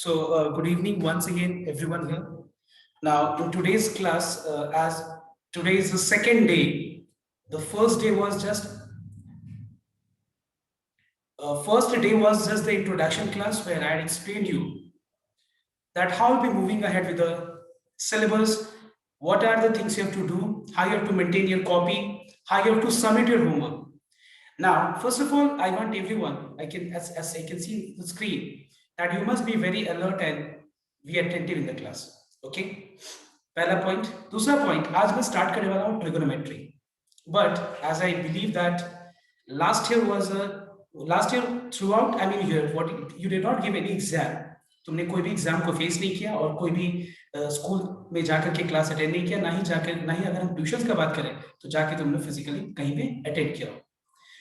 Good evening once again, everyone here. Now, in today's class, as today is the second day, the first day was just the introduction class where I had explained you that how we'll be moving ahead with the syllabus, what are the things you have to do, how you have to maintain your copy, how you have to submit your homework. Now, first of all, I want everyone, as I can see the screen, that you must be very alert and be attentive in the class. Okay? पहला point. दूसरा point, आज मैं start करने वाला हूँ trigonometry. But as I believe that last year throughout, I mean you did not give any exam. तुमने कोई भी एग्जाम को फेस नहीं किया और कोई भी स्कूल में जाकर के क्लास अटेंड नहीं किया, ना ही अगर हम ट्यूशन का बात करें तो जाके तुमने फिजिकली कहीं पे अटेंड किया.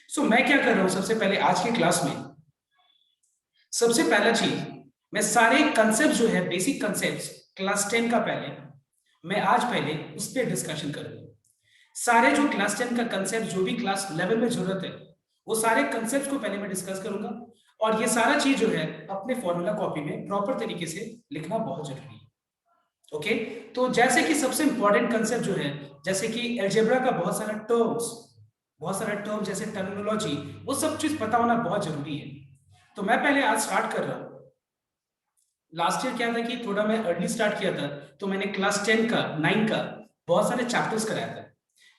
सो मैं क्या कर रहा हूं, सबसे पहले आज की क्लास में सबसे पहला चीज मैं सारे कंसेप्ट जो है बेसिक कंसेप्ट्स क्लास 10 का पहले उस पर डिस्कशन करूंगा. सारे जो क्लास 10 का कंसेप्ट जो भी क्लास 11 में जरूरत है वो सारे कंसेप्ट को पहले मैं डिस्कस करूंगा. और ये सारा चीज जो है अपने फॉर्मूला कॉपी में प्रॉपर तरीके से लिखना बहुत जरूरी है. ओके, तो जैसे कि सबसे इंपॉर्टेंट कंसेप्ट जो है, जैसे कि अलजेब्रा का बहुत सारा टर्म जैसे टर्मिनोलॉजी, वो सब चीज पता होना बहुत जरूरी है. तो मैं पहले आज स्टार्ट कर रहा हूं. लास्ट ईयर क्या था कि थोड़ा मैं अर्ली स्टार्ट किया था, तो मैंने क्लास 10 का 9 का बहुत सारे चैप्टर्स कराया था.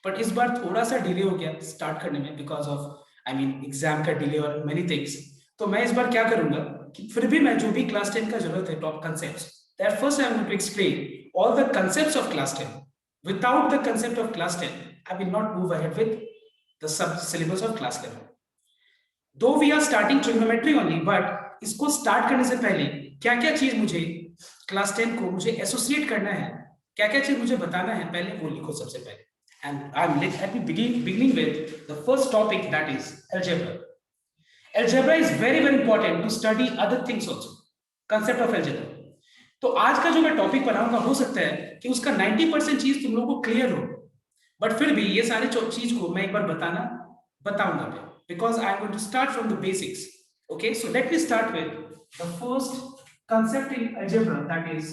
बट इस बार थोड़ा सा डिले हो गया स्टार्ट करने में बिकॉज ऑफ एग्जाम का डिले और मेनी थिंग्स. तो मैं इस बार क्या करूंगा कि फिर भी मैं जो भी क्लास 10 का जरूरत है top concepts, that first I am going to explain all the concepts of class 10. Without the concept of class 10 I will not move ahead with the sub syllabus of class 11. Though we are starting trigonometry only, but इसको start करने से पहले क्या क्या चीज मुझे class 10 को मुझे एसोसिएट करना है, क्या क्या चीज मुझे बताना है, पहले वो लिखो सबसे पहले. And let me beginning with the first topic, that is algebra. Algebra is very important to study other things also. Concept of algebra. तो आज का जो मैं टॉपिक पढ़ाऊंगा हो सकता है कि उसका 90% चीज तुम लोगों को क्लियर हो, बट फिर भी ये सारे चीज को मैं एक बार बताऊंगा मैं, because I am going to start from the basics. Okay, so let me start with the first concept in algebra, that is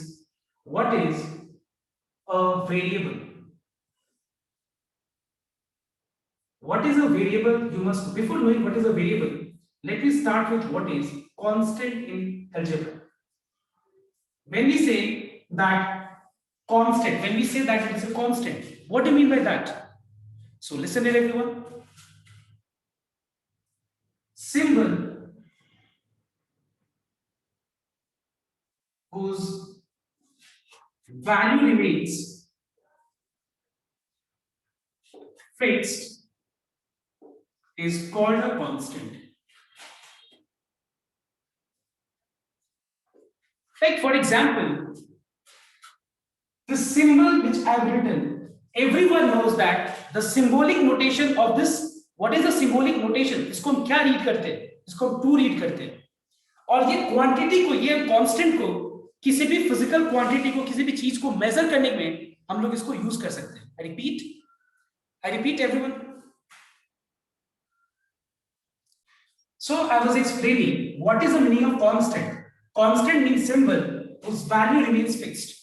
what is a variable. What is a variable? You must, before knowing what is a variable, let me start with what is constant in algebra. When we say that it is a constant, what do you mean by that? So listen here everyone. Symbol whose value remains fixed is called a constant. Like for example, the symbol which I have written, everyone knows that the symbolic notation of this, what is the symbolic notation? इसको हम क्या read करते हैं? इसको हम 2 read करते हैं. और ये क्वांटिटी को, ये कांस्टेंट को, किसी भी फिजिकल क्वांटिटी को, किसी भी चीज को मेजर करने में हम लोग इसको यूज कर सकते हैं. I repeat everyone. So I was explaining what is the meaning of constant. Constant means symbol whose value remains fixed.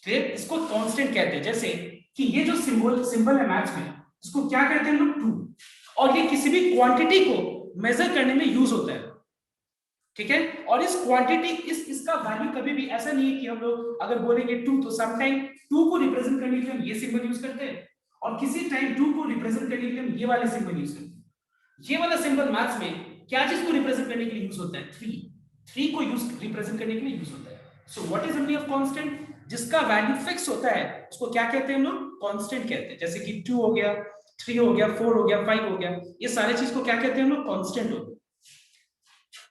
Clear? इसको constant कहते हैं. जैसे कि ये जो सिंबल है मैथ्स में, इसको क्या कहते हैं हम लोग? 2. और ये किसी भी क्वांटिटी को मेजर करने में यूज होता है. ठीक है? और इस क्वांटिटी, इसका वैल्यू कभी भी ऐसा नहीं है कि हम लोग अगर बोलेंगे 2 तो समटाइम 2 को रिप्रेजेंट करने के लिए हम ये सिंबल यूज करते हैं, और किसी टाइम 2 को रिप्रेजेंट करने के लिए हम ये वाले सिंबल यूज करते हैं. ये वाला सिंबल मैथ्स में क्या चीज को रिप्रेजेंट करने के लिए यूज होता है? 3 को रिप्रेजेंट करने के लिए यूज होता है. So what is the meaning of constant? जिसका वैल्यू फिक्स होता है उसको क्या कहते हैं हम लोग? कांस्टेंट कहते हैं. जैसे कि 2 हो गया, 3 हो गया, 4 हो गया, 5 हो गया, ये सारे चीज को क्या कहते हैं हम लोग? कांस्टेंट होता है.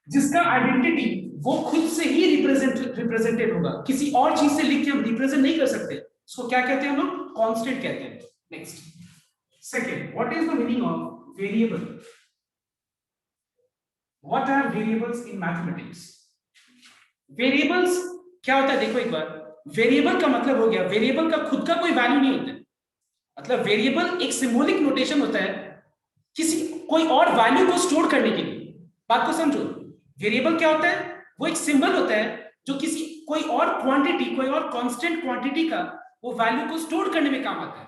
जिसका आइडेंटिटी वो खुद से ही रिप्रेजेंटेड होगा, किसी और चीज से लिख के हम रिप्रेजेंट नहीं कर सकते, उसको क्या कहते हैं हम लोग? कांस्टेंट कहते हैं. Next, second, what is the meaning of variable? What are variables in mathematics? Variables क्या होता है? देखो एक बार, वेरिएबल का मतलब हो गया, वेरिएबल का खुद का कोई वैल्यू नहीं होता है. मतलब वेरिएबल एक सिंबॉलिक नोटेशन होता है किसी कोई और वैल्यू को स्टोर करने के लिए. बात को समझो. वेरिएबल क्या होता है? वो एक सिंबल होता है जो किसी कोई और क्वांटिटी, कोई और कांस्टेंट क्वांटिटी का वो वैल्यू को स्टोर करने में काम आता है।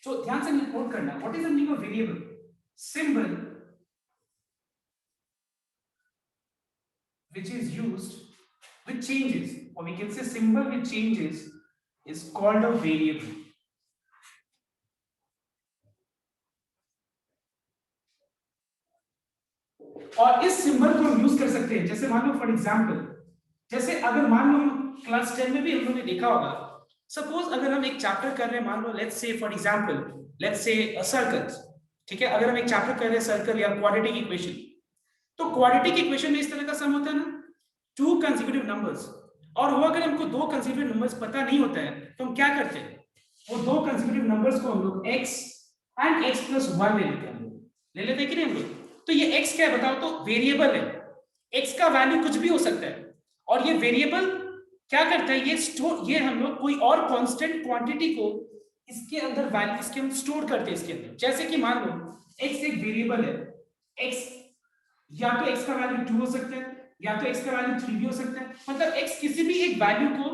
तो ध्यान से नोट करना, what is the meaning of variable? Symbol which is used which changes, or we can say symbol which changes is called a variable. और इस सिंबल को हम यूज कर सकते हैं, जैसे मान लो फॉर एग्जांपल, जैसे अगर मान लो क्लास 10 में भी हम लोगों ने देखा होगा, सपोज अगर हम एक चैप्टर कर रहे हैं, मान लो let's say for example let's say circles, ठीक है, अगर हम एक चैप्टर कर रहे हैं सर्कल या क्वाड्रेटिक इक्वेशन, तो क्वाड्रेटिक इक्वेशन में इस तरह का सम होता है ना, टू कंसेक्यूटिव नंबर्स, और वो अगर हमको दो कंसेक्यूटिव नंबर्स पता नहीं होता है तो हम क्या करते हैं, वो दो कंसेक्यूटिव नंबर्स को हम लोग x एंड x प्लस 1 ले लेते हैं, ले लेते हैं कि नहीं हम लोग? तो ये x क्या है बताओ, तो वेरिएबल है, x का वैल्यू कुछ भी हो सकता है, और ये वेरिएबल क्या करता है, ये हम लोग कोई और कांस्टेंट क्वांटिटी को इसके अंदर वैल्यू इसके हम स्टोर करते हैं इसके अंदर। जैसे कि मान लो x एक वेरिएबल है, x या तो x का वैल्यू 2 हो सकता है या तो x का वैल्यू 3 भी हो सकता है, मतलब x किसी भी एक वैल्यू को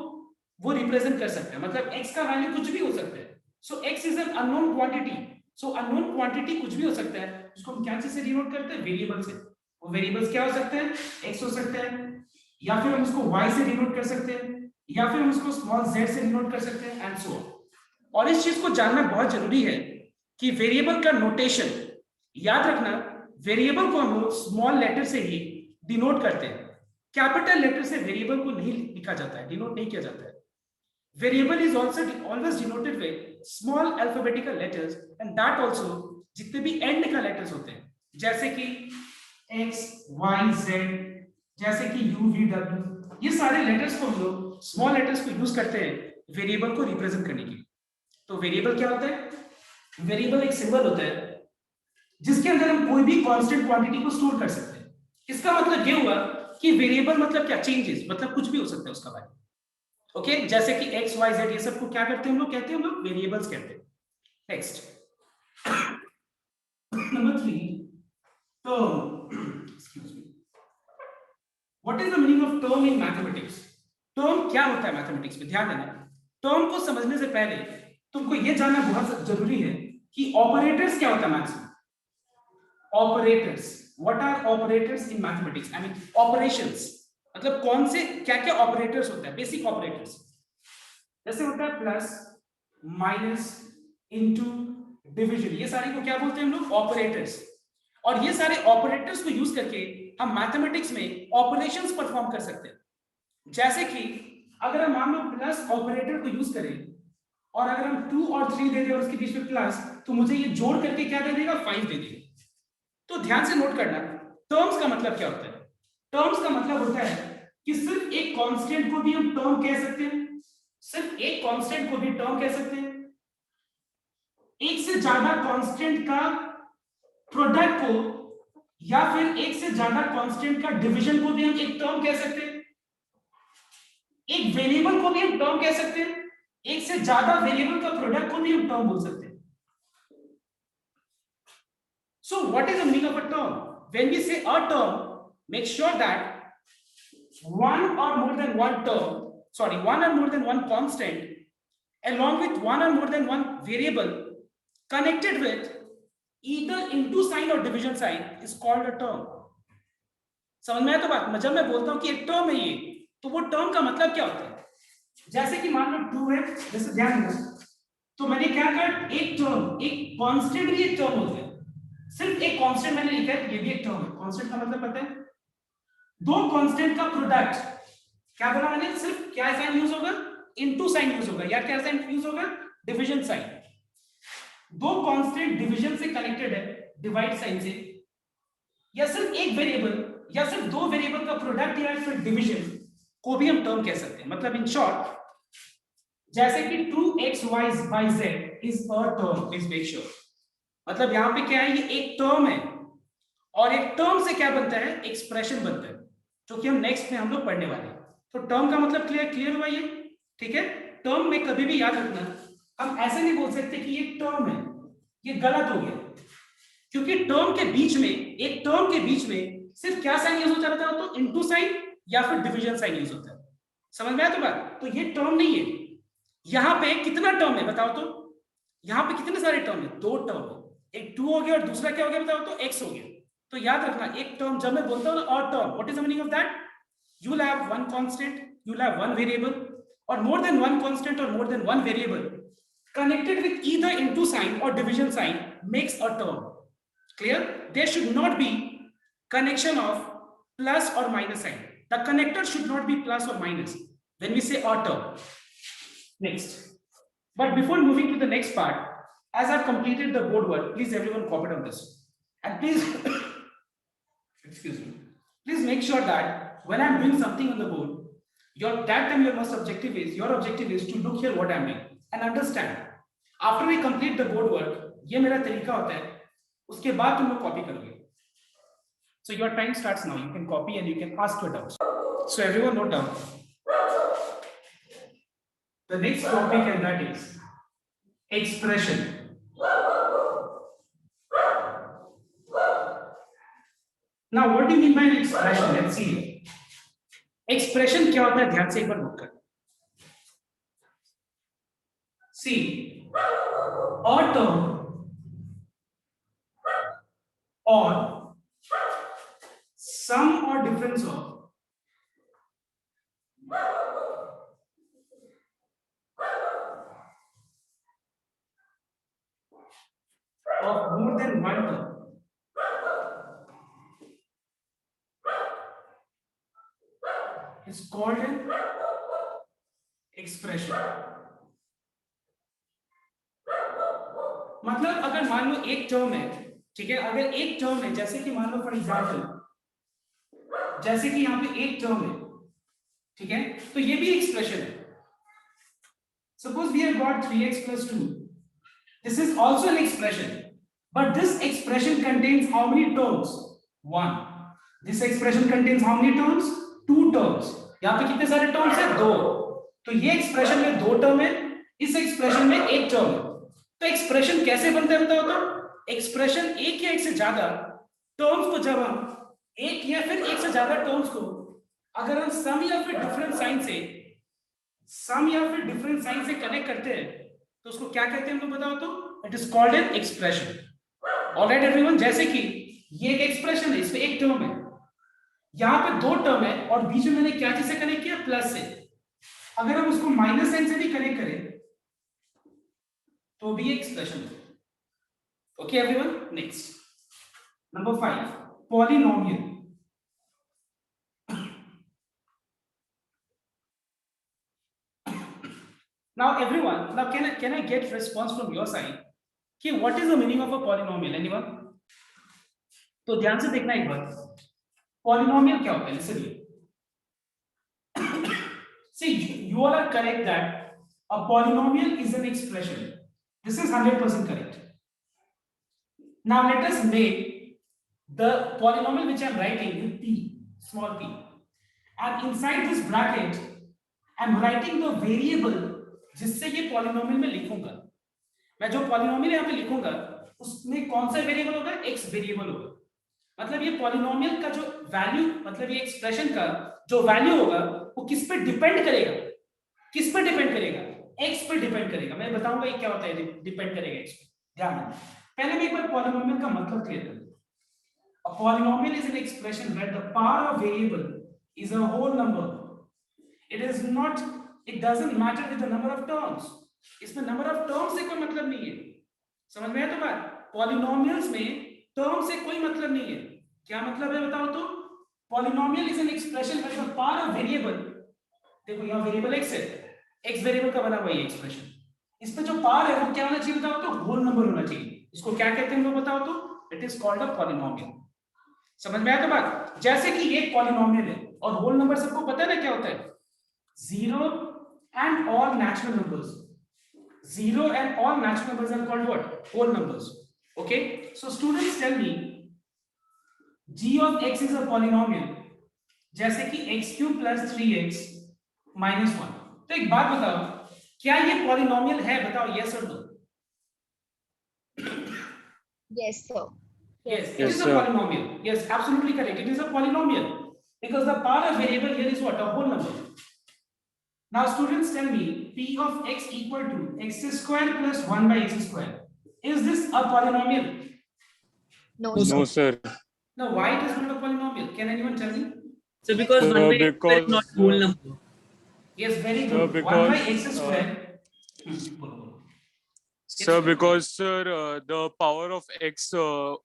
वो रिप्रेजेंट कर सकता है, मतलब x का वैल्यू कुछ भी हो सकता है। सो x is an unknown quantity, so unknown quantity कुछ भी हो सकता है, उसको हम क्या चीज से डिनोट करते हैं, वेरिएबल से। वो वेरिएबल्स क्या हो सकते हैं, x हो सकता है, या फिर हम उसको y से डिनोट कर सकते हैं, या फिर हम उसको स्मॉल z से डिनोट कर सकते हैं, एंड सो ऑन। और इस चीज को जानना बहुत जरूरी है कि वेरिएबल का नोटेशन, याद रखना वेरिएबल को हम लोग स्मॉल लेटर से ही डिनोट करते हैं, कैपिटल लेटर से वेरिएबल को नहीं लिखा जाता है, डिनोट नहीं किया जाता है। Variable is also always denoted with small alphabetical letters, and that also जितने भी एंड का लेटर्स होते हैं, जैसे कि x y z, जैसे कि u v w, ये सारे लेटर्स को हम लोग स्मॉल लेटर्स को यूज करते हैं वेरिएबल को रिप्रेजेंट करने के लिए। तो वेरिएबल क्या होता है, वेरिएबल एक सिंबल होता है जिसके अंदर हम कोई भी कांस्टेंट क्वांटिटी को स्टोर कर सकते हैं। इसका मतलब ये हुआ कि वेरिएबल मतलब क्या, चेंजेस, मतलब कुछ भी हो सकता है उसका वैल्यू। ओके, जैसे कि x y z ये सब को क्या करते हैं हम लोग, कहते हैं हम लोग वेरिएबल्स कहते हैं। Next number 3, term, excuse me, what is the meaning of term in mathematics? Term क्या होता है मैथमेटिक्स में, ध्यान देना। टर्म को समझने से पहले तुमको ये जानना बहुत जरूरी है कि ऑपरेटर्स क्या होता है मैथ्स में। Operators, what are operators in mathematics, I mean operations, मतलब कौन से क्या क्या ऑपरेटर्स होता है, बेसिक ऑपरेटर्स, जैसे होता है प्लस, माइनस, इनटू, डिवीजन, ये सारे को क्या बोलते हैं हम लोग, ऑपरेटर्स। और ये सारे ऑपरेटर्स को यूज करके हम मैथमेटिक्स में ऑपरेशंस परफॉर्म कर सकते हैं। जैसे कि अगर हम मान लो प्लस ऑपरेटर को यूज करें, और अगर हम 2 और 3 दे दें और उसके बीच में प्लस, तो मुझे ये जोड़ करके क्या दे देगा, 5 दे देगा। तो ध्यान से नोट करना, टर्म्स का मतलब क्या होता है। टर्म्स का मतलब होता है कि सिर्फ एक कांस्टेंट को भी हम टर्म कह सकते हैं, सिर्फ एक कांस्टेंट को भी टर्म कह सकते हैं, एक से ज्यादा कांस्टेंट का प्रोडक्ट को या फिर एक से ज्यादा कांस्टेंट का डिवीजन को भी हम एक टर्म कह सकते हैं, एक वेरिएबल को भी हम टर्म कह सकते हैं, एक से ज्यादा वेरिएबल का प्रोडक्ट को भी हम टर्म बोल सकते हैं। So what is the meaning of a term? When we say a term, make sure that one or more than one constant along with one or more than one variable connected with either into sign or division sign is called a term. समझ में आया तो बात? जब मैं बोलता हूं कि एक टर्म है ये, तो वो टर्म का मतलब क्या होता है? जैसे कि मान लो 2 है, जैसे ध्यान दो, तो मैंने क्या कर, एक टर्म, एक कांस्टेंट भी एक टर्म होता है, सिर्फ एक कांस्टेंट मैंने लिखा है, ये भी एक टर्म है। कांस्टेंट का मतलब पता है, दो कांस्टेंट का प्रोडक्ट, क्या बोला मैंने, सिर्फ क्या साइन यूज होगा, इनटू साइन यूज होगा, या क्या साइन यूज होगा, डिवीजन साइन। दो कांस्टेंट डिवीजन से कनेक्टेड है, डिवाइड साइन से, या सिर्फ एक वेरिएबल या सिर्फ दो वेरिएबल का प्रोडक्ट या फिर डिवीजन को भी हम टर्म कह सकते हैं। मतलब इन शॉर्ट, जैसे कि 2xy/z is a term, please make sure, मतलब यहां पे क्या है, ये एक टर्म है, और एक टर्म से क्या बनता है, एक्सप्रेशन बनता है, जो कि हम नेक्स्ट में हम लोग पढ़ने वाले हैं। तो टर्म का मतलब क्लियर हुआ ये, ठीक है। टर्म में कभी भी याद रखना, हम ऐसे नहीं बोल सकते कि ये टर्म है, ये गलत हो गया, क्योंकि टर्म के बीच में, एक टर्म के बीच में सिर्फ क्या साइन यूज होता रहता है, तो इनटू साइन या फिर डिवीजन साइन यूज होता है। समझ में आया तो बात? तो ये टर्म नहीं है। यहाँ पे कितना टर्म है बताओ तो? यहाँ पे कितने सारे टर्म है? 2 टर्म है। एक 2 हो गया और दूसरा क्या हो गया बताओ तो? x हो गया। तो याद रखना, एक टर्म जब मैं बोलता हूँ ना और term, what is the meaning of that? You will have one constant, you will have one variable, or more than one constant or more than one variable connected with either into sign or division sign makes a term. Clear? There should not be connection of plus or minus sign. The connector should not be plus or minus when we say a term. Next. But before moving to the next part, as I've completed the board work, please everyone copy on this. And please, excuse me, please make sure that when I'm doing something on the board, that time your objective is to look here what I'm doing and understand. After we complete the board work, ये मेरा तरीका होता है, उसके बाद तुम लोग copy करोगे. So your time starts now. You can copy and you can ask your doubts. So everyone note down. The next topic, and that is expression. Now what do you mean by an expression? Let's see. Expression क्या होता है, ध्यान से एक बार note कर. See, or term or sum or difference of more than one term is called an expression. मतलब अगर मान लो एक टर्म है, ठीक है, अगर एक टर्म है, जैसे कि मान लो फॉर एग्जांपल, जैसे कि यहाँ पे एक टर्म है, ठीक है, तो ये भी एक्सप्रेशन है. Suppose we have got 3x plus 2. This is also an expression, but this expression contains how many terms? 1. This expression contains how many terms? 2 terms. यहाँ पे कितने सारे टर्म्स है? 2. तो ये एक्सप्रेशन में 2 टर्म है, इस एक्सप्रेशन में 1 टर्म है. तो एक्सप्रेशन कैसे बनता है बताओ तो? एक्सप्रेशन एक या एक से ज्यादा टर्म्स को, जब हम एक या फिर एक से ज्यादा टर्म्स को अगर हम सम या फिर डिफरेंट साइन से कनेक्ट करते हैं तो उसको क्या कहते हैं हम लोग बताओ तो? It is called an expression. Alright everyone, जैसे कि ये एक एक्सप्रेशन है, इसमें एक टर्म है, यहाँ पे 2 टर्म है और बीच में मैंने क्या चीज से कनेक्ट किया? प्लस से. अगर हम उसको माइनस साइन से भी कनेक्ट करें तो भी एक्सप्रेशन है. Okay everyone, next number 5, polynomial. Now everyone, now can I get response from your side कि what is the meaning of a polynomial? Anyone? तो ध्यान से देखना एक बार, पॉलिनोमियल क्या होता है? Listen. See, you all are correct that a polynomial is an expression. This is 100% correct. Now let us make the polynomial which I am writing with p, small p, and inside this bracket I am writing the variable जिससे ये polynomial में लिखूंगा. मैं जो polynomial यहाँ पे लिखूंगा उसमें कौन सा वेरिएबल होगा? x वेरिएबल होगा. मतलब ये पॉलिनोमियल का जो वैल्यू, मतलब ये एक्सप्रेशन का जो वैल्यू होगा वो किस पे डिपेंड करेगा? किस पे डिपेंड करेगा? x पे डिपेंड करेगा. मैं बताऊंगा ये क्या होता है डिपेंड करेगा x पे. ध्यान देना. पहले मैं एक बार पॉलिनोमियल का मतलब क्लियर कर दूं. A polynomial is an expression where the power of variable is a whole number. It doesn't matter with the number of terms. इसमें नंबर ऑफ टर्म्स से कोई मतलब नहीं है. समझ में आया तो बात? पॉलिनोमियल्स में टर्म से कोई मतलब नहीं है. क्या मतलब है बताओ तो? Polynomial is an expression where the power of variable, देखो यहाँ वेरिएबल x है, x वेरिएबल का बना हुआ है एक्सप्रेशन, इस पे जो पावर है वो क्या होना चाहिए बताओ तो? होल नंबर होना चाहिए. इसको क्या कहते हैं हम लोग बताओ तो? It is called a polynomial. समझ में आया तो बात? जैसे कि ये पॉलिनोमियल है और होल नंबर सबको पता है ना क्या होता है? 0 and all natural numbers. 0 and all natural numbers are called what? Whole numbers. Okay, so students tell me g of x is a polynomial जैसे कि x cube plus 3x minus 1. तो एक बात बताओ, क्या ये पॉलिनोमियल है? बताओ yes or no. Yes, sir. Yes, it is a polynomial. Yes, absolutely correct. It is a polynomial because the power of variable here is what? A whole number. Now students tell me p of x equal to x square plus 1 by x square. Is this a polynomial? No, No, sir. sir. Now why it is not a polynomial? Can anyone tell me? So because 1 by x square is not a whole number. Yes, very Sir, good. 1 by because, x square. Bolo. Sir, because sir, the power of x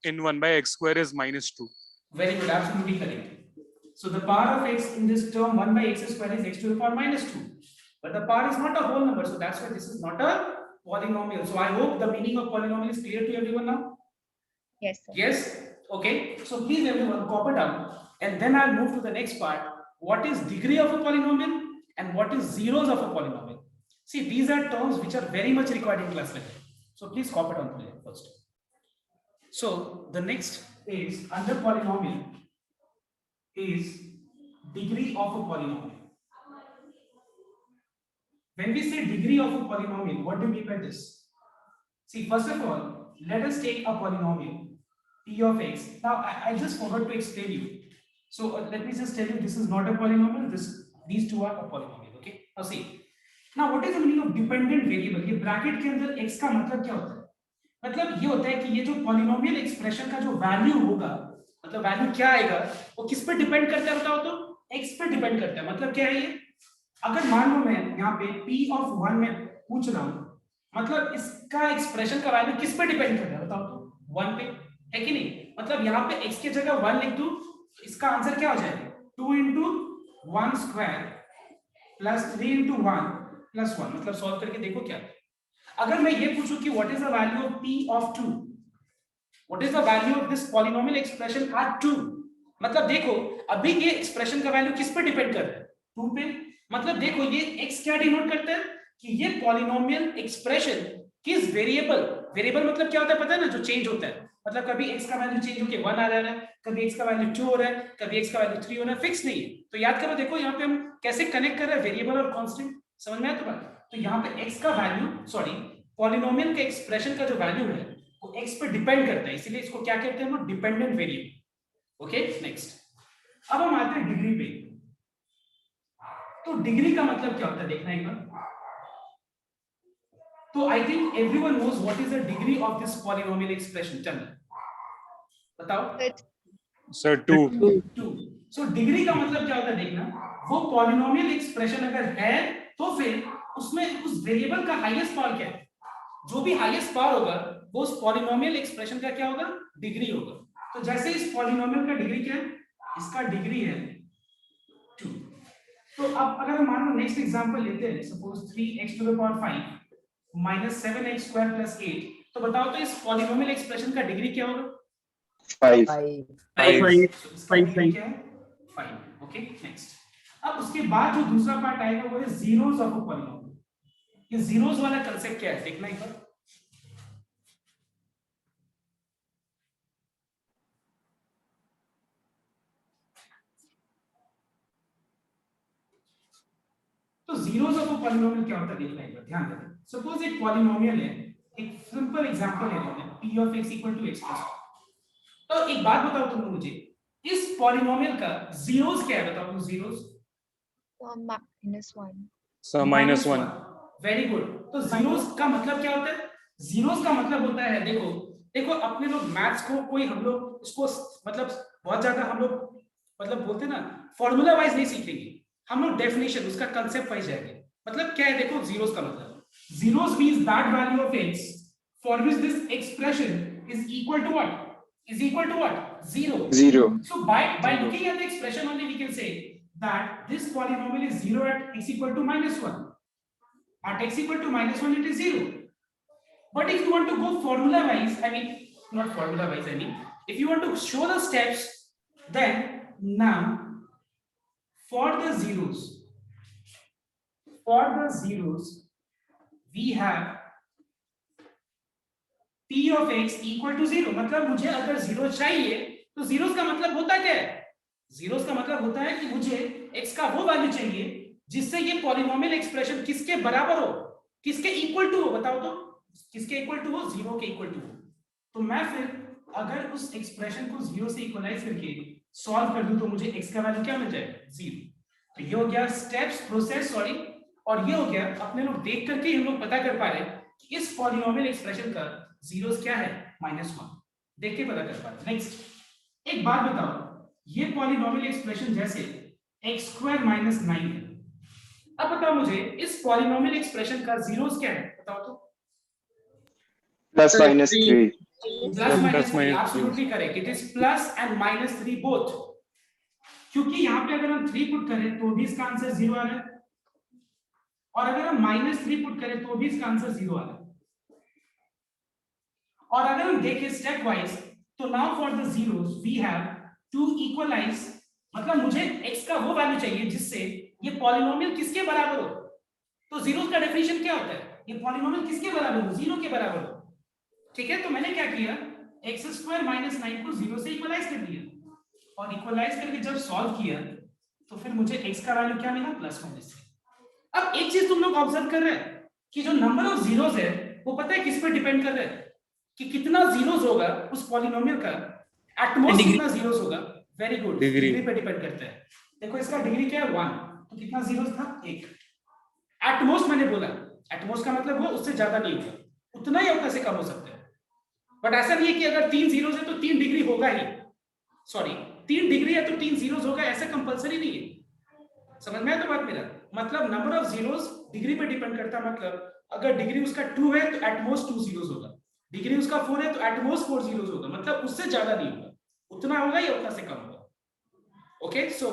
in 1 by x square is -2. Very good, absolutely correct. So the power of x in this term 1 by x square is x to the power minus 2. But the power is not a whole number, so that's why this is not a polynomial. So I hope the meaning of polynomial is clear to everyone now. Yes, sir. Yes? Okay. So please everyone copy down, and then I'll move to the next part. What is degree of a polynomial and what is zeros of a polynomial? See, these are terms which are very much required in class level. So please copy down today first. So the next is under polynomial is degree of a polynomial. When we say degree of a polynomial, what do we mean by this? See, first of all, let us take a polynomial p of x. Now, I just forgot to explain you. So let me just tell you, this is not a polynomial. These two are a polynomial. Okay. Now see. Now, what is the meaning of dependent variable? ये bracket के अंदर x का मतलब क्या होता है? मतलब ये होता है कि ये जो पॉलिनोमियल एक्सप्रेशन का जो वैल्यू होगा, मतलब वैल्यू क्या आएगा, वो किस पे डिपेंड करता है बताओ तो? x पे डिपेंड करता है. मतलब क्या है ये? अगर मान लो मैं यहाँ पे p of 1 में पूछ रहा हूँ, मतलब इसका एक्सप्रेशन का वैल्यू किस पे डिपेंड करता है बताओ तो? 1 पे, है कि नहीं? मतलब यहाँ पे x की जगह 1 लिख दूं, तो इसका आंसर क्या हो जाएगा? 2 into 1 square plus 3 into 1 plus 1. मतलब सॉल्व करके देखो क्या. अगर मैं ये पूछूं कि what is the value of p of 2, what is the value of this polynomial expression at 2, मतलब देखो अभी ये एक्सप्रेशन का वैल्यू किस पे डिपेंड कर रहा है? 2 पे. मतलब देखो ये x क्या डिनोट करता है कि ये पॉलिनोमियल एक्सप्रेशन किस वेरिएबल, वेरिएबल मतलब क्या होता है पता है ना, जो चेंज होता है. मतलब कभी x का वैल्यू चेंज होके 1 आ रहा है, कभी x का वैल्यू 2 हो रहा है, कभी x का वैल्यू 3 हो रहा है, फिक्स नहीं है. तो याद करो, देखो यहाँ पे हम कैसे कनेक्ट कर रहे हैं वेरिएबल और कांस्टेंट. समझ में आया तुम्हें? तो यहाँ पे x का वैल्यू, सॉरी, पॉलिनोमियल के एक्सप्रेशन का जो वैल्यू है वो x पे डिपेंड करता है, इसीलिए इसको क्या कहते हैं हम? Dependent variable. Okay, next. अब हम आते हैं डिग्री पे. तो डिग्री का मतलब क्या होता है देखना एक बार. तो I think everyone knows what is the degree of this polynomial expression. Tell me, बताओ. Sir, 2. 2. सो डिग्री का मतलब क्या होता है देखना. वो पॉलिनोमियल एक्सप्रेशन अगर है तो फिर उसमें उस वेरिएबल का हाईएस्ट पावर क्या है? जो भी हाईएस्ट पावर होगा वो उस पॉलिनोमियल एक्सप्रेशन का क्या होगा? डिग्री होगा. तो जैसे इस पॉलिनोमियल का डिग्री क्या है? इसका डिग्री है 2. तो अब अगर हम मान लो नेक्स्ट एग्जांपल लेते हैं, suppose 3x to the power 5 minus 7x square plus 8, तो बताओ तो इस पॉलिनोमियल एक्सप्रेशन का डिग्री क्या होगा? 5. 5. Okay, next. अब उसके बाद जो दूसरा पार्ट आएगा वो है जीरोस ऑफ अ पॉलिनोमियल. ये जीरोस वाला कांसेप्ट क्या है देखना एक बार. तो जीरोस ऑफ अ पॉलिनोमियल क्या होता है देखना एक बार, ध्यान देना. सपोज एक पॉलिनोमियल है, एक सिंपल एग्जांपल ले लेते हैं, p of x equal to x plus 1. तो एक बात बताओ तुम मुझे, इस पॉलिनोमियल का जीरोस क्या है बताओ तुम? जीरोस -1. Sir, -1. Very good. तो जीरोस का मतलब क्या होता है? जीरोस का मतलब होता है, देखो देखो अपने लोग मैथ्स को कोई, हम लोग इसको मतलब बहुत ज्यादा हम लोग मतलब बोलते हैं ना फॉर्मूला वाइज नहीं सीखेंगे, हम लोग डेफिनेशन उसका कांसेप्ट वाइज जाएंगे. मतलब क्या है देखो जीरोस का मतलब, zeros means that value of x for which this expression is equal to what? Is equal to what? 0. 0. So by looking at the expression only we can say that this polynomial is 0 at x equal to -1. At x equal to -1 it is 0. But if you want to go formula wise, I mean not formula wise, I mean if you want to show the steps, then now for the zeros we have p of x equal to 0. मतलब मुझे अगर 0 चाहिए तो zeros का मतलब होता क्या है? zeros का मतलब होता है कि मुझे x का वो वैल्यू चाहिए जिससे ये पॉलिनोमियल एक्सप्रेशन किसके बराबर हो, किसके इक्वल टू हो, बताओ तो. किसके इक्वल टू हो? 0 के इक्वल टू हो. तो मैं फिर अगर उस एक्सप्रेशन को 0 से इक्वलाइज करके सॉल्व कर दूं तो मुझे x का वैल्यू क्या मिल जाएगा? 0. तो ये हो गया स्टेप्स, प्रोसेस, सॉरी और ये हो गया, अपने लोग देख करके हम लोग पता कर पा रहे हैं कि इस पॉलिनोमियल एक्सप्रेशन का जीरोस क्या है, -1, देख के पता कर पा रहे। नेक्स्ट एक बात बताओ, ये पॉलिनोमियल एक्सप्रेशन जैसे x² - 9 है, अब बताओ मुझे इस पॉलिनोमियल एक्सप्रेशन का जीरोस क्या है, बताओ तो। +-3 +-3, absolutely correct, it is plus and -3 both, क्योंकि यहाँ पे अगर हम 3 पुट करें तो भी इसका आंसर 0 आ रहा है, और अगर हम -3 पुट करें तो भी इसका आंसर 0 आ रहा है। और अगर हम देखें स्टेप वाइज, तो now for the zeros we have to equalize, मतलब मुझे x का वो वैल्यू चाहिए जिससे ये पॉलिनोमियल किसके बराबर हो। तो जीरोस का डेफिनेशन क्या होता है, ये पॉलिनोमियल किसके बराबर हो, 0 के बराबर हो। ठीक है, तो मैंने क्या किया, x² - 9 को 0 से इक्वलाइज कर दिया, और इक्वलाइज करके जब सॉल्व किया तो फिर मुझे x का वैल्यू क्या मिला, +-3। अब एक चीज तुम लोग ऑब्जर्व कर रहे हैं कि जो नंबर ऑफ जीरोस है वो पता है किस पर डिपेंड कर रहा है, कि कितना जीरोस होगा उस पॉलिनोमियल का, एटमोस्ट कितना जीरोस होगा। वेरी गुड, डिग्री पे डिपेंड करता है। देखो इसका डिग्री क्या है, 1, तो कितना जीरोस था, 1। एटमोस्ट मैंने बोला, एटमोस्ट का मतलब वो उससे ज्यादा नहीं होगा, उतना ही उतना से कम हो सकता है। बट ऐसा नहीं है कि अगर 3 जीरोस है तो 3 डिग्री होगा ही, सॉरी 3 डिग्री है तो 3 जीरोस होगा, ऐसा कंपलसरी नहीं है। समझ में आया तो बात मेरा मतलब, नंबर ऑफ जीरोस डिग्री पे डिपेंड करता है। मतलब अगर डिग्री उसका 2 है तो एटमोस्ट 2 जीरोस होगा, डिग्री उसका 4 है तो एटमोस्ट 4 जीरोस होगा, मतलब उससे ज्यादा नहीं होगा, उतना होगा या उतना से कम होगा। ओके, सो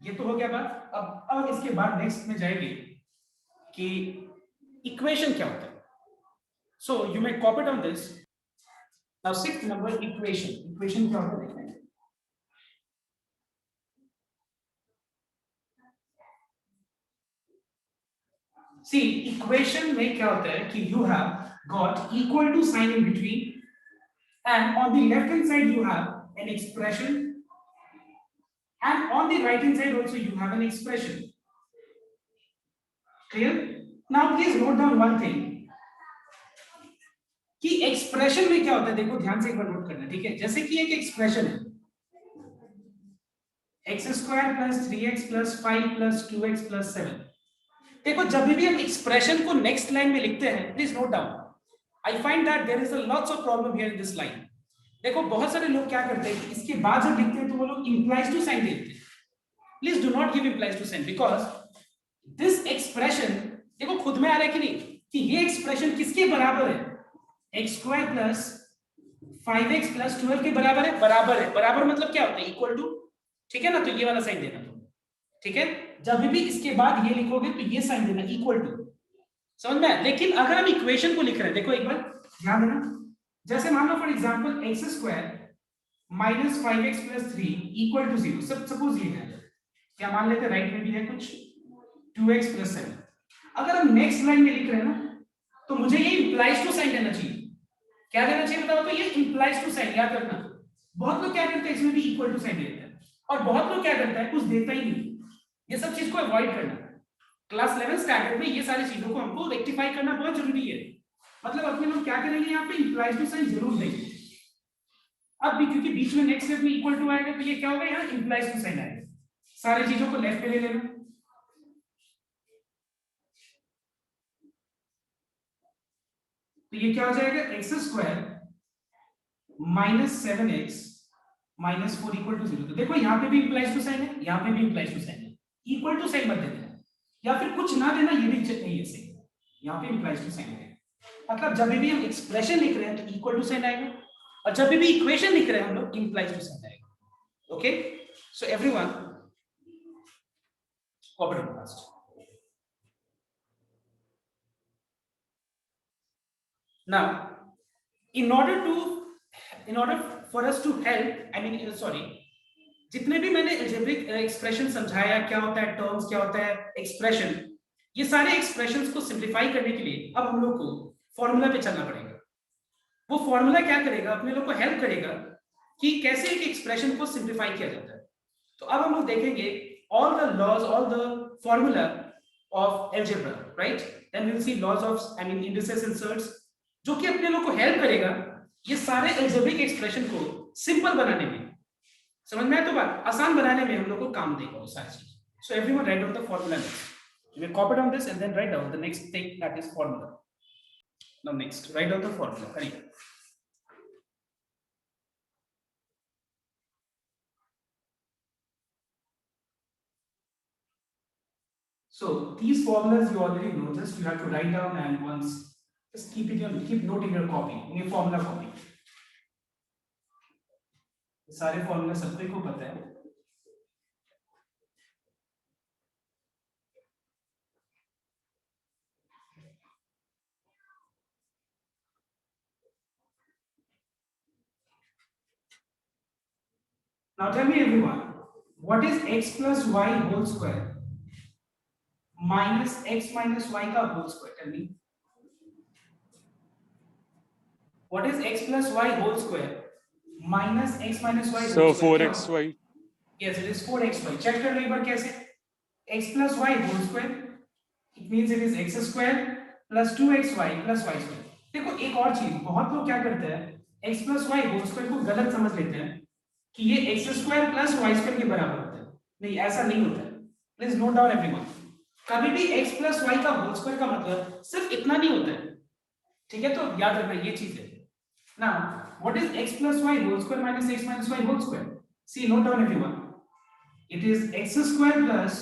ये तो हो गया बात। अब इसके बाद नेक्स्ट में जाएंगे कि इक्वेशन क्या होता है। So you may copy down this. Now 6th number, equation. Equation क्या होता है देखते हैं। See, इक्वेशन में क्या होता है कि you have got equal to sign in between, and on the left hand side you have an expression, and on the right hand side also you have an expression. Clear? Now please note down one thing कि expression में क्या होता है, देखो ध्यान से एक बार note करना, ठीक है। जैसे कि एक एक्सप्रेशन है x² + 3x + 5 + 2x + 7। देखो जब भी हम एक्सप्रेशन को नेक्स्ट लाइन में लिखते हैं, please note down, I find that there is a lots of problem here in this line. देखो बहुत सारे लोग क्या करते हैं कि इसके बाद जब लिखते हैं तो वो लोग इंप्लाइज टू साइन देते हैं। Please do not give implies to sign, because this expression देखो खुद में आ रहा है कि नहीं, कि ये एक्सप्रेशन किसके बराबर है, x² + 5x + 12 के बराबर है। बराबर है, बराबर मतलब क्या होता है, इक्वल टू, ठीक है ना। तो ये वाला साइन देना तुम, ठीक है। जब भी इसके बाद ये लिखोगे तो ये साइन देना, इक्वल टू, समझ में। लेकिन अगर हम इक्वेशन को लिख रहे हैं, देखो एक बार ध्यान देना, जैसे मान लो for example x² - 5x + 3 = 0। Suppose ये है, क्या मान लेते, राइट में भी है कुछ 2x + 7। अगर हम नेक्स्ट लाइन में लिख रहे हैं ना, तो मुझे ये इंप्लाइज टू साइन देना चाहिए। क्या देना चाहिए बताओ, तो ये इंप्लाइज टू साइन, याद रखना। बहुत लोग क्या करते हैं, इसमें भी इक्वल टू साइन देते हैं, और बहुत लोग क्या करता है, कुछ देता ही नहीं। ये सब चीज को अवॉइड करना। क्लास 11 स्टैंडर्ड में ये सारी चीजों को हमको रेक्टिफाई करना बहुत जरूरी है। मतलब अपने लोग क्या करेंगे, यहाँ पे इंप्लाइज टू साइन जरूर देंगे। अब भी क्योंकि बीच में नेक्स्ट स्टेप में इक्वल टू आएगा, तो ये क्या होगा, यहाँ इंप्लाइज टू साइन आएगा। सारी चीजों को लेफ्ट पे ले लेना। तो ये क्या हो जाएगा, x² - 7x - 4 = 0। तो देखो यहाँ पे भी इंप्लाइज टू साइन है, यहाँ पे भी इंप्लाइज टू साइन है। इक्वल टू साइन मत देना, या फिर कुछ ना देना, ये भी नहीं है सही। यहाँ पे इंप्लाइज टू साइन है, मतलब जब भी हम एक्सप्रेशन लिख रहे हैं तो इक्वल टू साइन आएगा, और जब भी इक्वेशन लिख रहे हैं हम लोग इंप्लाइज टू साइन आएगा। Okay, so everyone copy down fast. Now, in order for us to help, I mean sorry, जितने भी मैंने algebraic एक्सप्रेशन समझाया, क्या होता है टर्म्स, क्या होता है एक्सप्रेशन, ये सारे एक्सप्रेशंस को सिंप्लीफाई करने के लिए अब हम लोग को फॉर्मूला पे चलना पड़ेगा। वो फॉर्मूला क्या करेगा, अपने लोग को हेल्प करेगा कि कैसे एक एक्सप्रेशन को सिंप्लीफाई किया जाता है। तो अब हम लोग देखेंगे all the laws, all the formula of algebra, right? Then we'll see laws of, I mean indices and surds, जो कि अपने लोग को हेल्प करेगा ये सारे algebraic एक्सप्रेशन को सिंपल बनाने में। समझ में आया तो बात, आसान बनाने में हम लोग को काम देगा वो सारी चीज। So everyone write down the formula next. You will copy down this and then write down the next thing, that is formula. Now next, write down the formula. Hurry. So these formulas you already know, just you have to write down and once just keep note in your copy, in your formula copy. सारे formula सबको को पता है. Now tell me everyone, what is x plus y whole square minus x minus y का whole square? Tell me. What is x plus y whole square minus x minus y? So whole square? 4xy. Yes, it is 4xy. Check कर लो एक बार कैसे? x plus y whole square. It means it is x square plus 2xy plus y square. देखो एक और चीज, बहुत लोग क्या करते हैं, x plus y whole square को गलत समझ लेते हैं कि ये x square plus y square के बराबर होता है. नहीं, ऐसा नहीं होता है. Please note down everyone. कभी भी x plus y का whole square का मतलब सिर्फ इतना नहीं होता है. ठीक है, तो याद रखना ये चीज है. Now, what is x plus y whole square minus x minus y whole square? See, note down everyone. It is x square plus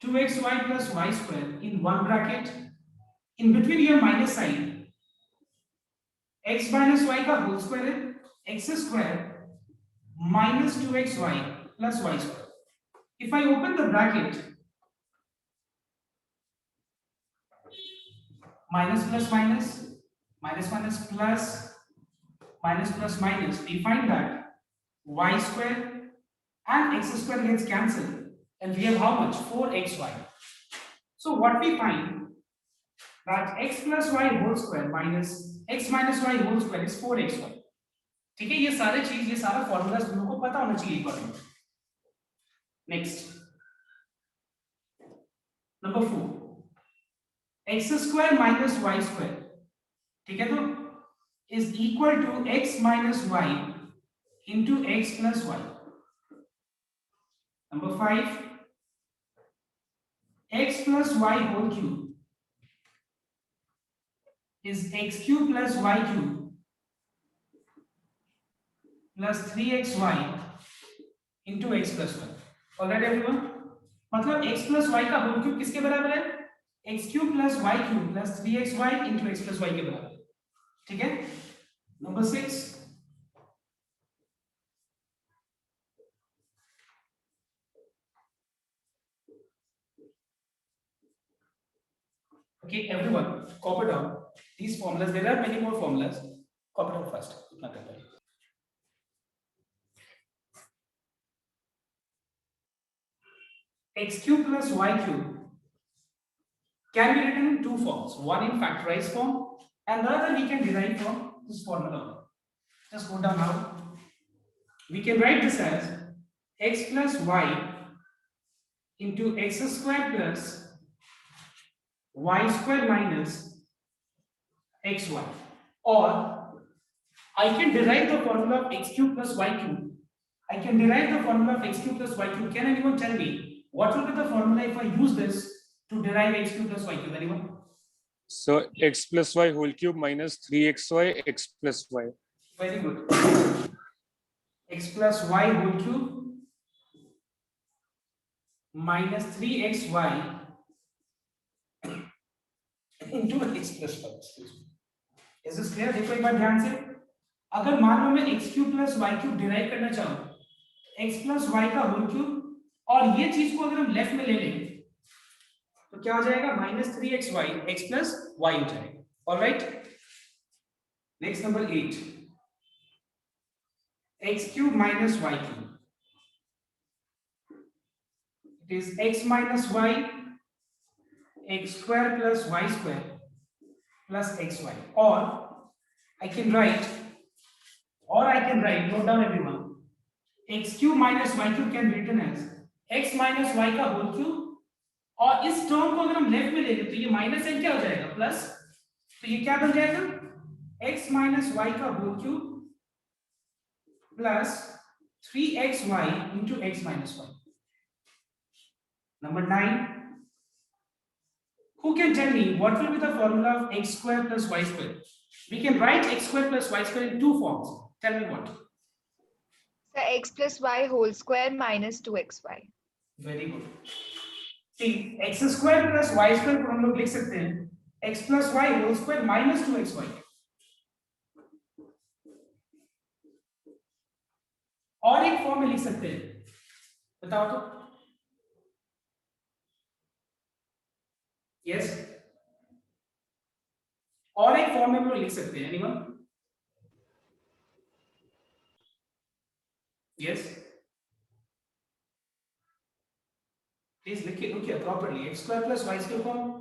2xy plus y square in one bracket. In between your minus sign, x minus y का whole square है x square minus 2xy plus y square. If I open the bracket, minus plus minus, minus minus plus, minus plus minus, we find that y square and x square gets cancelled and we have how much? 4xy. So what we find that x plus y whole square minus x minus y whole square is 4xy. ठीक है, ये सारे चीज, ये सारा formula तुम लोगों को पता होना चाहिए according. Next number 4, x square minus y square, ठीक है, तो is equal to x minus y into x plus y. Number 5, x plus y whole cube is x cube plus y cube plus 3xy into x plus y. Alright everyone? मतलब x plus y का whole cube किसके बराबर है? x cube plus y cube plus 3xy into x plus y के बराबर. ठीक है? Number 6, okay everyone, copy down these formulas. There are many more formulas. Copy down first. इतना करते हैं. x cube plus y cube can be written in two forms. One in factorized form and the other we can derive from this formula. Just go down now. We can write this as x plus y into x square plus y square minus xy, or I can derive the formula of x cube plus y cube. I can derive the formula of x cube plus y cube. Can anyone tell me what will be the formula if I use this to derive x cube plus y cube? Anyone? So x plus y whole cube minus 3xy x plus y. Very good. X plus y whole cube minus 3xy into x plus y. Is this clear? देखो एक बार ध्यान से. अगर मान लो मैं x cube plus y cube derive करना चाहूँ, x plus y का whole cube और ये चीज को अगर हम लेफ्ट में ले लें तो क्या हो जाएगा? minus 3xy x plus y हो जाएगा. All right. Next number 8. X cube minus y cube. It is x minus y x square plus y square plus xy, or I can write, note down everyone, x cube minus y cube can be written as x minus y का whole cube, और इस term को अगर हम left में ले लें तो ये माइनस n क्या हो जाएगा? प्लस. तो ये क्या बन जाएगा? x minus y का whole cube plus 3xy into x minus y. Number 9, Who can tell me what will be the formula of x square plus y square? We can write x square plus y square in two forms. Tell me what? So x plus y whole square minus 2xy. Very good. See, x square plus y square को हम लोग लिख सकते हैं x plus y whole square minus 2xy. और एक form में लिख सकते हैं, बताओ तो. यस, और एक फॉर्म में हम लोग लिख सकते हैं. एनीवन? यस, प्लीज लिखिए properly. x square plus y square form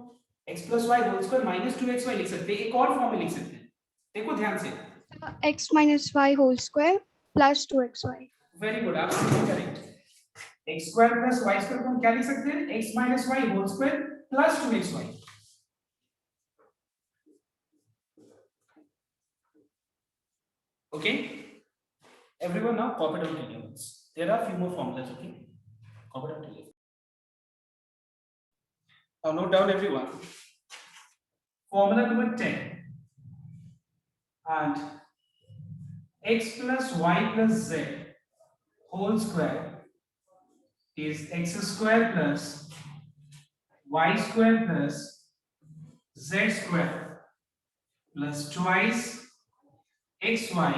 x plus y whole square minus 2xy लिख सकते हैं. एक और फॉर्म में लिख सकते हैं. देखो ध्यान से. x minus y whole square plus 2xy. Very good, absolutely correct. x square plus y square को हम क्या लिख सकते हैं? x minus y whole square plus 2xy. Okay, everyone now copy down your notes. There are few more formulas. Okay, copy down your. Now note down everyone. Formula number 10 and x plus y plus z whole square is x square plus y square plus z square plus twice xy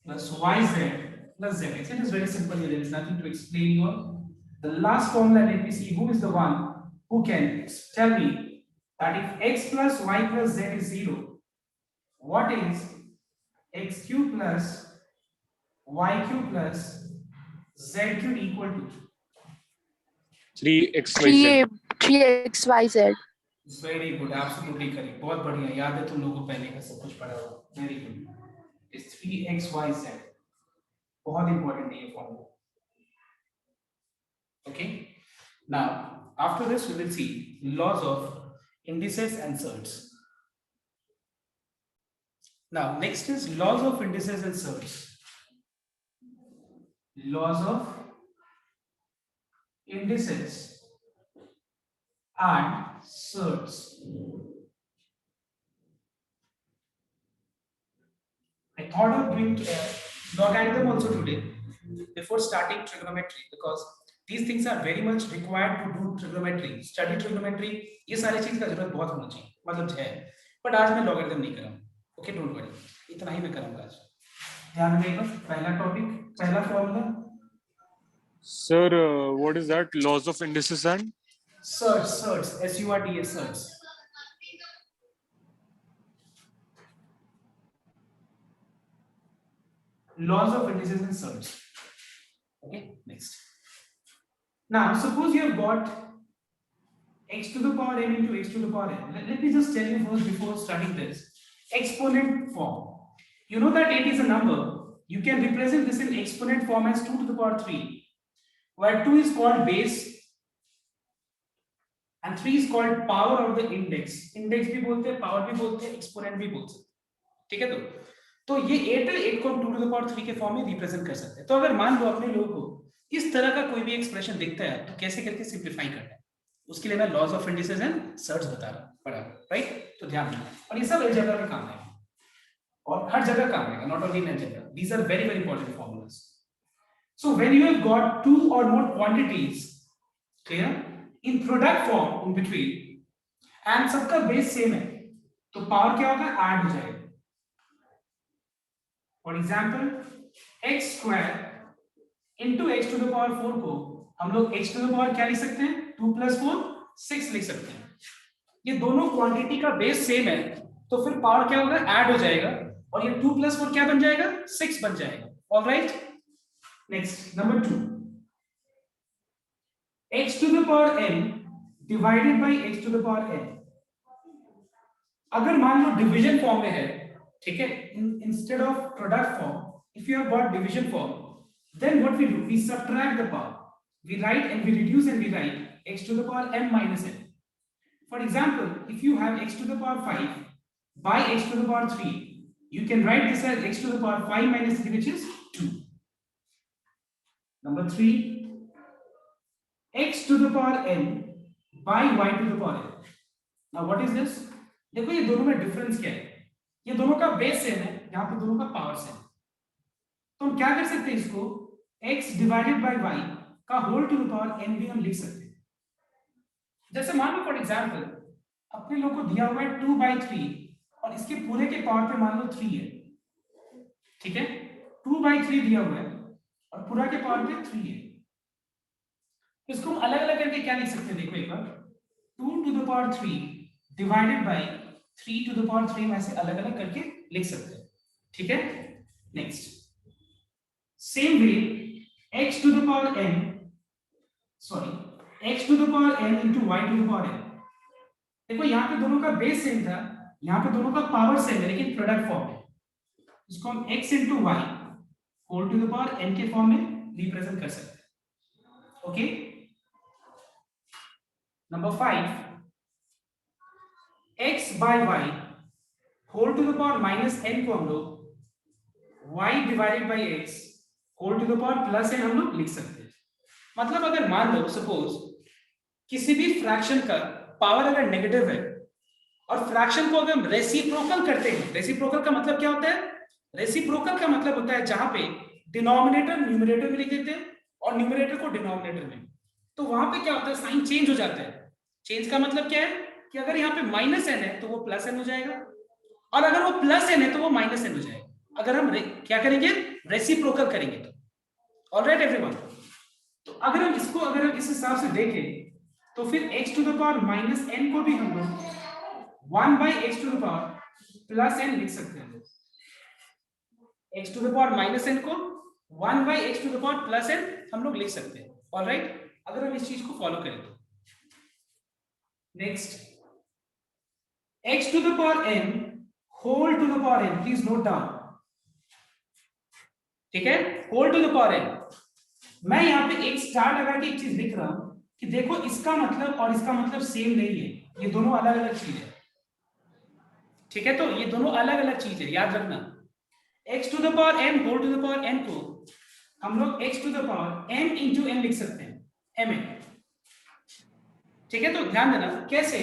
plus yz plus zx. It is very simple here. There is nothing to explain here. The last formula, let me see who is the one who can tell me that if x plus y plus z is 0, what is x cube plus y cube plus z cube equal to? 3xyz. 3xyz. Very good, absolutely correct. बहुत बढ़िया, याद है तुम लोगों को पहले का सब कुछ पढ़ा हुआ. Very good. It's 3xyz. बहुत important है ये formula. Okay. Now, after this, we will see laws of indices and surds. Now, next is laws of indices and surds. Laws of indices and surds. I thought of doing logarithm also today before starting trigonometry, because these things are very much required to do trigonometry, study trigonometry. ये सारी चीज का जरूरत बहुत होना चाहिए, मतलब है. बट आज मैं logarithm नहीं करूँ. Okay, don't worry. इतना ही मैं करूँगा आज. ध्यान रखिएगा. पहला टॉपिक, पहला formula. Sir, what is that? Laws of indices and Surds, S-U-R-D-S, surds. Laws of indices and surds. Okay, next. Now, suppose you have got x to the power n into x to the power n. Let me just tell you first before studying this. Exponent form. You know that 8 is a number. You can represent this in exponent form as 2 to the power 3, where 2 is called base and 3 is called power of the index. Index भी बोलते हैं, power भी बोलते हैं, exponent भी बोलते हैं. ठीक है? तो ये 8 को हम 2 to the power 3 के फॉर्म में रिप्रेजेंट कर सकते हैं. तो अगर मान लो अपने लोगों को इस तरह का कोई भी एक्सप्रेशन दिखता है तो कैसे करके सिंपलीफाई करना है, उसके लिए मैं laws of indices and surds बता रहा हूं. राइट? तो ध्यान रखना. और ये सब अलजेब्रा में काम आएगा और हर जगह काम आएगा, not only in algebra. These are very very important formulas. So when you have got two और more quantities, clear, in product form in between and सबका बेस सेम है, तो पावर क्या होगा? ऐड हो जाएगा. For example x square into x to the power 4 को हम लोग x टू द पावर क्या लिख सकते हैं? 2 + 4 6 लिख सकते हैं. ये दोनों क्वांटिटी का बेस सेम है, तो फिर पावर क्या होगा? ऐड हो जाएगा और ये 2 + 4 क्या बन जाएगा? 6 बन जाएगा. Alright, next number 2, x to the power n divided by x to the power n. अगर मान लो डिवीजन फॉर्म में है, ठीक है, instead of product form, if you have got division form, then what we do? We subtract the power. We write and we reduce and we write x to the power m minus n. For example, if you have x to the power 5 by x to the power 3, you can write this as x to the power 5 minus 3, which is 2. Number 3, x to the power n by y to the power n. Now what is this? देखो ये दोनों में difference क्या है, ये दोनों का base same है, यहाँ पे दोनों का पावर सेम है, तो हम क्या कर सकते हैं, इसको x डिवाइडेड बाय y का whole to the power n भी हम लिख सकते हैं। जैसे मान लो फॉर एग्जांपल अपने लोग को दिया हुआ है 2/3 और इसके पूरे के पावर पे मान लो 3 है, ठीक है, 2/3 दिया हुआ है और पूरा के पावर पे 3 है, इसको हम अलग अलग करके क्या लिख सकते हैं, देखो एक बार 2 to the power 3 divided by 3 to the power 3 ऐसे अलग अलग करके लिख सकते हैं, ठीक है। Next same way x to the power n x to the power n into y to the power n, देखो यहाँ पे दोनों का बेस सेम था, यहाँ पे दोनों का पावर सेम है लेकिन प्रोडक्ट फॉर्म है, इसको हम x into y whole to the power n के फॉर्म में रिप्रेजेंट कर सकते हैं, okay. Number 5 x by y whole to the power -n को हम लोग y divided by x whole to the power +n हम लोग लिख सकते हैं। मतलब अगर मान लो सपोज किसी भी फ्रैक्शन का पावर अगर नेगेटिव है और फ्रैक्शन को अगर हम रेसिप्रोकल करते हैं, रेसिप्रोकल का मतलब क्या होता है, रेसिप्रोकल का मतलब होता है जहां पे डिनोमिनेटर न्यूमरेटर में लिख देते हैं और न्यूमरेटर को डिनोमिनेटर में, तो वहां पे क्या होता है, साइन चेंज हो जाता है। चेंज का मतलब क्या है कि अगर यहाँ पे -n है तो वो +n हो जाएगा और अगर वो +n है तो वो -n हो जाएगा, अगर हम क्या करेंगे, रेसिप्रोकल करेंगे तो। ऑलराइट एवरीवन, तो अगर हम इस हिसाब से देखें तो फिर x to the power -n को भी हम लोग 1/x to the power +n लिख सकते हैं। x to the power -n को 1/x to the power +n हम लोग लिख सकते हैं, ऑलराइट, अगर हम इस चीज को फॉलो करें तो। Next x to the power n whole to the power n, please note down, ठीक है, whole to the power n। मैं यहाँ पे एक स्टार लगा के एक चीज लिख रहा हूं कि देखो इसका मतलब और इसका मतलब सेम नहीं है, ये दोनों अलग अलग चीज है, ठीक है, तो ये दोनों अलग अलग चीज है, याद रखना। x to the power n whole to the power n को हम लोग x to the power m into n लिख सकते हैं, mn, ठीक है। तो ध्यान देना कैसे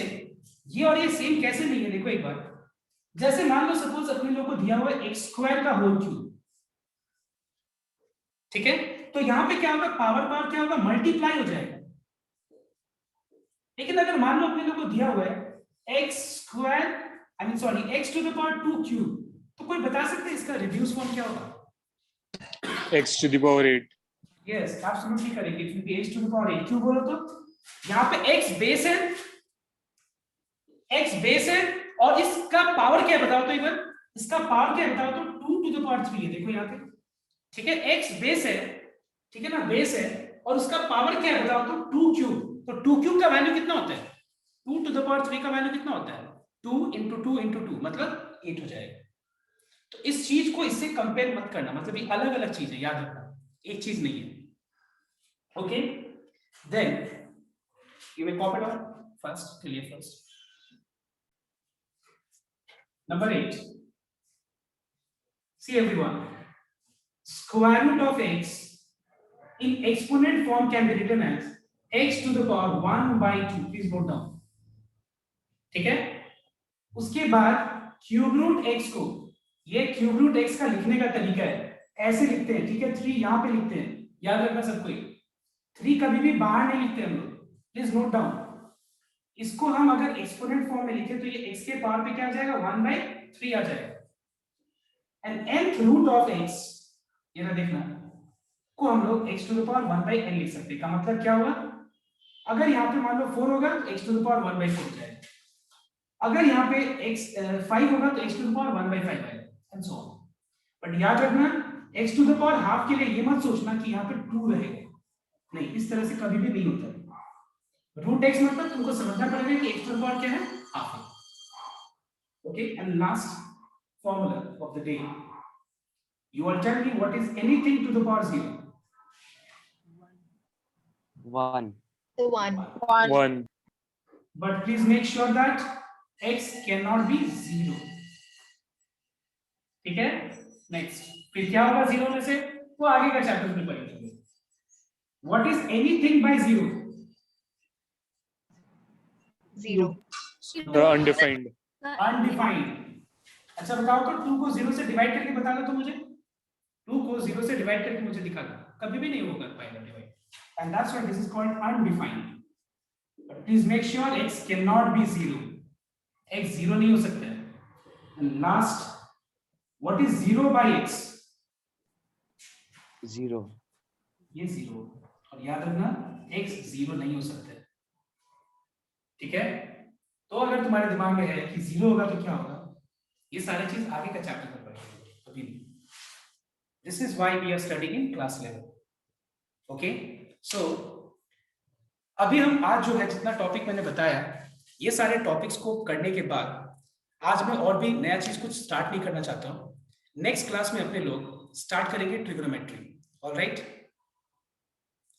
ये और ये सेम कैसे नहीं है, देखो एक बार, जैसे मान लो सपोज अपने लोग को दिया हुआ है x² का होल क्यूब, ठीक है, तो यहां पे क्या होगा, पावर क्या होगा, मल्टीप्लाई हो जाएगा। लेकिन अगर मान लो अपने लोग को दिया हुआ है x to the power 2 cube, तो कोई बता सकते हैं इसका रिड्यूस फॉर्म क्या होगा, x to the power 8। Yes absolutely correct, it will be x to the power 8 क्यों बोलो तो, यहाँ पे x बेस है और इसका पावर क्या है बताओ तो एक बार, इसका पावर क्या है बताओ तो 2 टू द पावर 3 है, देखो यहाँ पे, ठीक है, x बेस है, ठीक है ना, बेस है और उसका पावर क्या है बताओ तो 2 क्यूब, तो 2 क्यूब का वैल्यू कितना होता है, 2 टू द पावर 3 का वैल्यू कितना होता है, 2 into 2 into 2 मतलब 8 हो जाएगा। तो इस चीज को इससे कंपेयर मत करना, मतलब ये अलग अलग चीज है, याद रखना, एक चीज नहीं है, okay. Then you will pop it on first, clear first. Number 8. See everyone, square root of x in exponent form can be written as x to the power 1/2, please note down, ठीक है। उसके बाद cube root x को, ये cube root x का लिखने का तरीका है, ऐसे लिखते हैं, ठीक है, 3 यहां पे लिखते हैं, याद रखना सब कोई, 3 कभी भी बाहर नहीं लिखते हम लोग, प्लीज नोट डाउन। इसको हम अगर एक्सपोनेंट फॉर्म में लिखे तो ये x के पावर पे क्या आ जाएगा, 1/3 आ जाएगा, and nth root of x, ये ना देखना, को हम लोग x to the power 1/n लिख सकते हैं। का मतलब क्या हुआ, अगर यहाँ पे मान लो 4 होगा तो x टू द पावर 1/4 हो जाएगा, अगर यहाँ पे x 5 होगा तो x टू द पावर 1/5 आएगा, एंड सो ऑन। बट याद रखना x to the power half के लिए ये मत सोचना कि यहाँ पे 2 रहेगा, नहीं, इस तरह से कभी भी नहीं होता। रूट x मतलब तुमको समझना पड़ेगा कि x टू द पावर क्या है, हाफ है, okay. And last formula of the day, you all tell me what is anything to the power 0, 1. 1। but please make sure that x cannot be 0, ठीक है। नेक्स्ट फिर क्या होगा 0 में से, वो आगे का चैप्टर में पढ़ेंगे। what is anything by 0, 0. Undefined. Undefined. अच्छा बताओ तो 2 को 0 से डिवाइड करके बता दो तो मुझे, 2 को 0 से डिवाइड करके मुझे दिखा दो, कभी भी नहीं होगा पाएगा divide, and that's why this is called undefined. But please make sure x can not be 0, x 0 नहीं हो सकता है। And last, what is 0 by x? 0, ये 0, और याद रखना x 0 नहीं हो सकता है, ठीक है। तो अगर तुम्हारे दिमाग में है कि 0 होगा तो क्या होगा, ये सारी चीज आगे का चैप्टर में पढ़ेंगे अभी। This is why we are studying in class level, okay. So अभी हम आज जो है जितना टॉपिक मैंने बताया, ये सारे टॉपिक्स को करने के बाद आज मैं और भी नया चीज कुछ स्टार्ट नहीं करना चाहता हूं। नेक्स्ट क्लास में अपने लोग स्टार्ट करेंगे trigonometry, alright.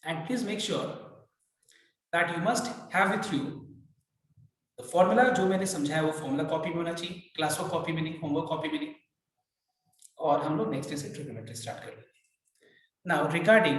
And please make sure that you must have with you the formula. जो मैंने समझाया वो फॉर्मूला कॉपी में होना चाहिए, क्लास वर्क कॉपी में नहीं, होमवर्क कॉपी में नहीं। और हम लोग नेक्स्ट डे से ट्रिग्नोमेट्री स्टार्ट कर लेंगे। Now regarding